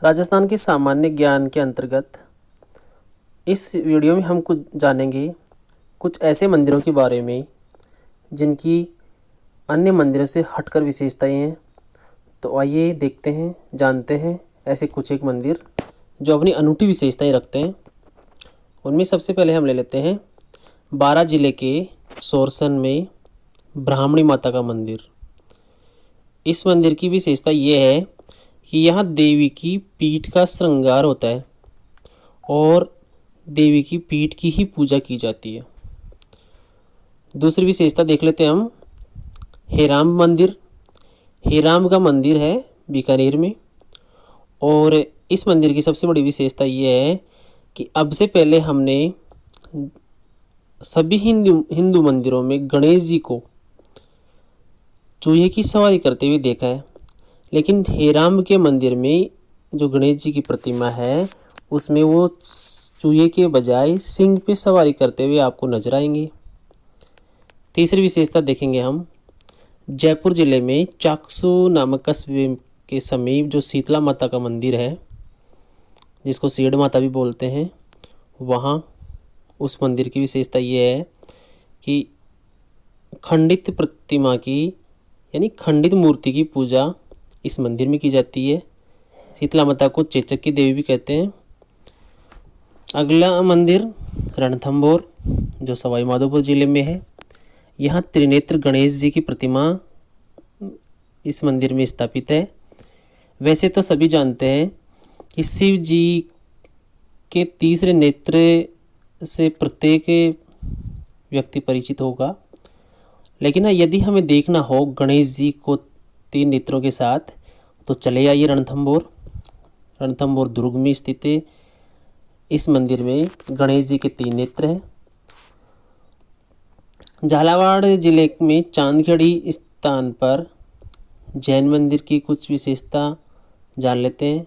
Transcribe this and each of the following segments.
राजस्थान के सामान्य ज्ञान के अंतर्गत इस वीडियो में हम कुछ जानेंगे कुछ ऐसे मंदिरों के बारे में जिनकी अन्य मंदिरों से हटकर विशेषताएं हैं। तो आइए देखते हैं, जानते हैं ऐसे कुछ एक मंदिर जो अपनी अनूठी विशेषताएं रखते हैं। उनमें सबसे पहले हम ले लेते हैं बारां जिले के सोरसन में ब्राह्मणी माता का मंदिर। इस मंदिर की विशेषता ये है कि यहाँ देवी की पीठ का श्रृंगार होता है और देवी की पीठ की ही पूजा की जाती है। दूसरी विशेषता देख लेते हैं हम हेराम मंदिर। हेराम का मंदिर है बीकानेर में और इस मंदिर की सबसे बड़ी विशेषता ये है कि अब से पहले हमने सभी हिंदू मंदिरों में गणेश जी को चूहे की सवारी करते हुए देखा है, लेकिन हेराम के मंदिर में जो गणेश जी की प्रतिमा है उसमें वो चूहे के बजाय सिंह पे सवारी करते हुए आपको नजर आएंगे। तीसरी विशेषता देखेंगे हम जयपुर जिले में चाकसू नामक कस्बे के समीप जो शीतला माता का मंदिर है, जिसको सीड माता भी बोलते हैं, वहाँ उस मंदिर की विशेषता ये है कि खंडित प्रतिमा की यानी खंडित मूर्ति की पूजा इस मंदिर में की जाती है। शीतला माता को चेचक की देवी भी कहते हैं। अगला मंदिर रणथंभौर जो सवाई माधोपुर जिले में है। यहाँ त्रिनेत्र गणेश जी की प्रतिमा इस मंदिर में स्थापित है। वैसे तो सभी जानते हैं कि शिव जी के तीसरे नेत्र से प्रत्येक व्यक्ति परिचित होगा, लेकिन यदि हमें देखना हो गणेश जी को 3 नेत्रों के साथ तो चले आइए रणथंभौर। रणथंभौर दुर्ग में स्थित है। इस मंदिर में गणेश जी के 3 नेत्र हैं। झालावाड़ जिले में चांदखेड़ी स्थान पर जैन मंदिर की कुछ विशेषता जान लेते हैं।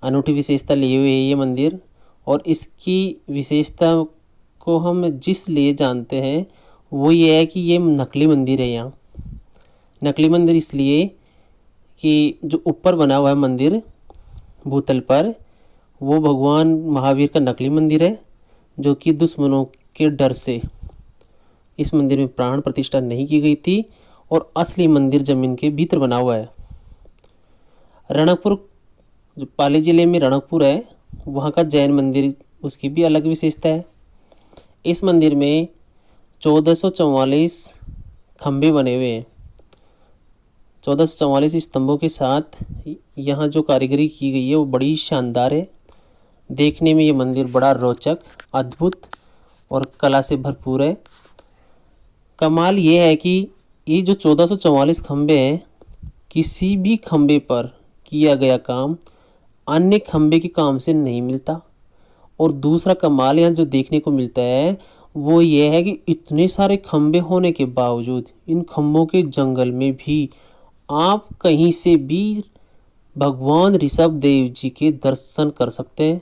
अनूठी विशेषता लिए हुए है ये मंदिर और इसकी विशेषता को हम जिस लिए जानते हैं वो ये है कि ये नकली मंदिर है। यहाँ नकली मंदिर इसलिए कि जो ऊपर बना हुआ है मंदिर भूतल पर वो भगवान महावीर का नकली मंदिर है, जो कि दुश्मनों के डर से इस मंदिर में प्राण प्रतिष्ठा नहीं की गई थी और असली मंदिर जमीन के भीतर बना हुआ है। रणकपुर जो पाली जिले में रणकपुर है वहाँ का जैन मंदिर, उसकी भी अलग विशेषता है। इस मंदिर में 1444 खंभे बने हुए हैं। 1444 स्तंभों के साथ यहाँ जो कारीगरी की गई है वो बड़ी शानदार है। देखने में ये मंदिर बड़ा रोचक, अद्भुत और कला से भरपूर है। कमाल ये है कि ये जो 1444 खंभे हैं, किसी भी खंभे पर किया गया काम अन्य खंभे के काम से नहीं मिलता। और दूसरा कमाल यहाँ जो देखने को मिलता है वो ये है कि इतने सारे खंभे होने के बावजूद इन खंभों के जंगल में भी आप कहीं से भी भगवान ऋषभ देव जी के दर्शन कर सकते हैं,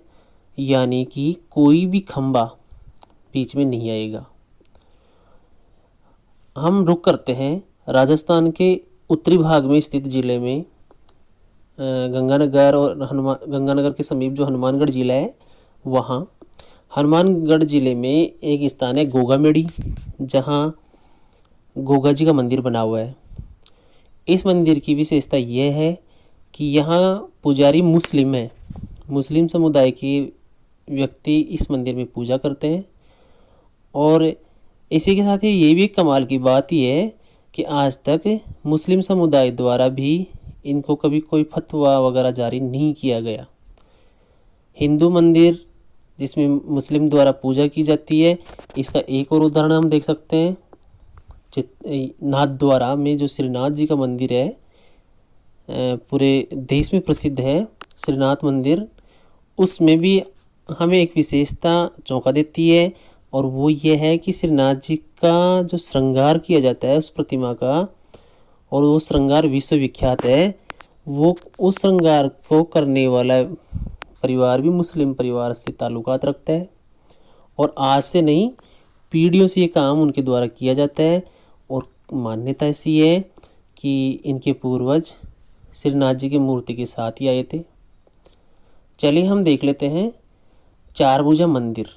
यानी कि कोई भी खंभा बीच में नहीं आएगा। हम रुक करते हैं राजस्थान के उत्तरी भाग में स्थित जिले में गंगानगर और गंगानगर के समीप जो हनुमानगढ़ जिला है, वहाँ हनुमानगढ़ जिले में एक स्थान है गोगामेड़ी, जहाँ गोगा जी का मंदिर बना हुआ है। इस मंदिर की विशेषता यह है कि यहाँ पुजारी मुस्लिम है। मुस्लिम समुदाय के व्यक्ति इस मंदिर में पूजा करते हैं और इसी के साथ ही ये भी एक कमाल की बात ही है कि आज तक मुस्लिम समुदाय द्वारा भी इनको कभी कोई फतवा वगैरह जारी नहीं किया गया। हिंदू मंदिर जिसमें मुस्लिम द्वारा पूजा की जाती है, इसका एक और उदाहरण हम देख सकते हैं नाथद्वारा में जो श्रीनाथ जी का मंदिर है, पूरे देश में प्रसिद्ध है श्रीनाथ मंदिर। उसमें भी हमें एक विशेषता चौंका देती है और वो ये है कि श्रीनाथ जी का जो श्रृंगार किया जाता है उस प्रतिमा का, और वो श्रृंगार विश्वविख्यात है। वो उस श्रृंगार को करने वाला परिवार भी मुस्लिम परिवार से ताल्लुकात रखता है और आज से नहीं पीढ़ियों से ये काम उनके द्वारा किया जाता है। और मान्यता ऐसी है कि इनके पूर्वज श्रीनाथ जी की मूर्ति के साथ ही आए थे। चलिए हम देख लेते हैं चारभुजा मंदिर।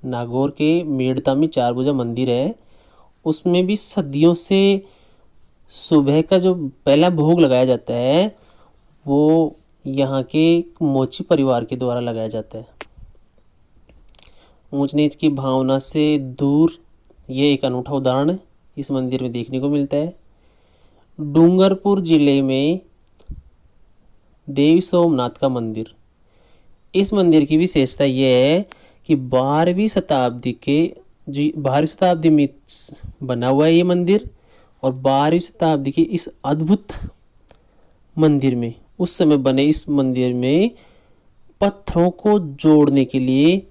नागौर के मेड़ता में चारभुजा मंदिर है। उसमें भी सदियों से सुबह का जो पहला भोग लगाया जाता है वो यहाँ के मोची परिवार के द्वारा लगाया जाता है। ऊंच नीच की भावना से दूर ये एक अनूठा उदाहरण इस मंदिर में देखने को मिलता है। डूंगरपुर जिले में देवी सोमनाथ का मंदिर। इस मंदिर की विशेषता यह है कि 12वीं शताब्दी में बना हुआ है ये मंदिर। और 12वीं शताब्दी की इस अद्भुत मंदिर में, उस समय बने इस मंदिर में पत्थरों को जोड़ने के लिए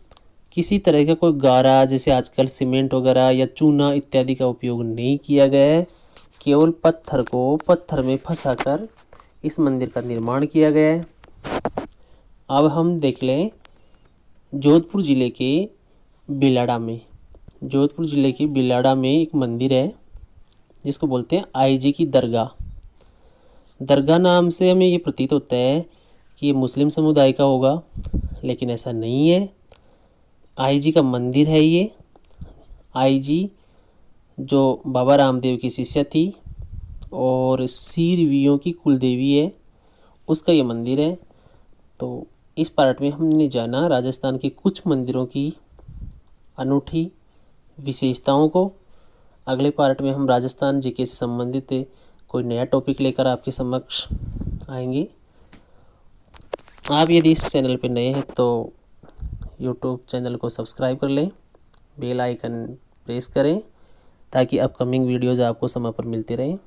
किसी तरह का कोई गारा, जैसे आजकल सीमेंट वगैरह या चूना इत्यादि का उपयोग नहीं किया गया है। केवल पत्थर को पत्थर में फंसाकर इस मंदिर का निर्माण किया गया है। अब हम देख लें जोधपुर ज़िले के बिलाड़ा में। जोधपुर ज़िले के बिलाड़ा में एक मंदिर है जिसको बोलते हैं आईजी की दरगाह। दरगाह नाम से हमें ये प्रतीत होता है कि ये मुस्लिम समुदाय का होगा, लेकिन ऐसा नहीं है। आईजी का मंदिर है ये। आईजी जो बाबा रामदेव की शिष्या थी और सीरवियों की कुलदेवी है, उसका ये मंदिर है। तो इस पार्ट में हमने जाना राजस्थान के कुछ मंदिरों की अनूठी विशेषताओं को। अगले पार्ट में हम राजस्थान जीके से संबंधित कोई नया टॉपिक लेकर आपके समक्ष आएंगे। आप यदि इस चैनल पर नए हैं तो यूट्यूब चैनल को सब्सक्राइब कर लें, बेल आइकन प्रेस करें ताकि अपकमिंग वीडियोज़ आपको समय पर मिलते रहें।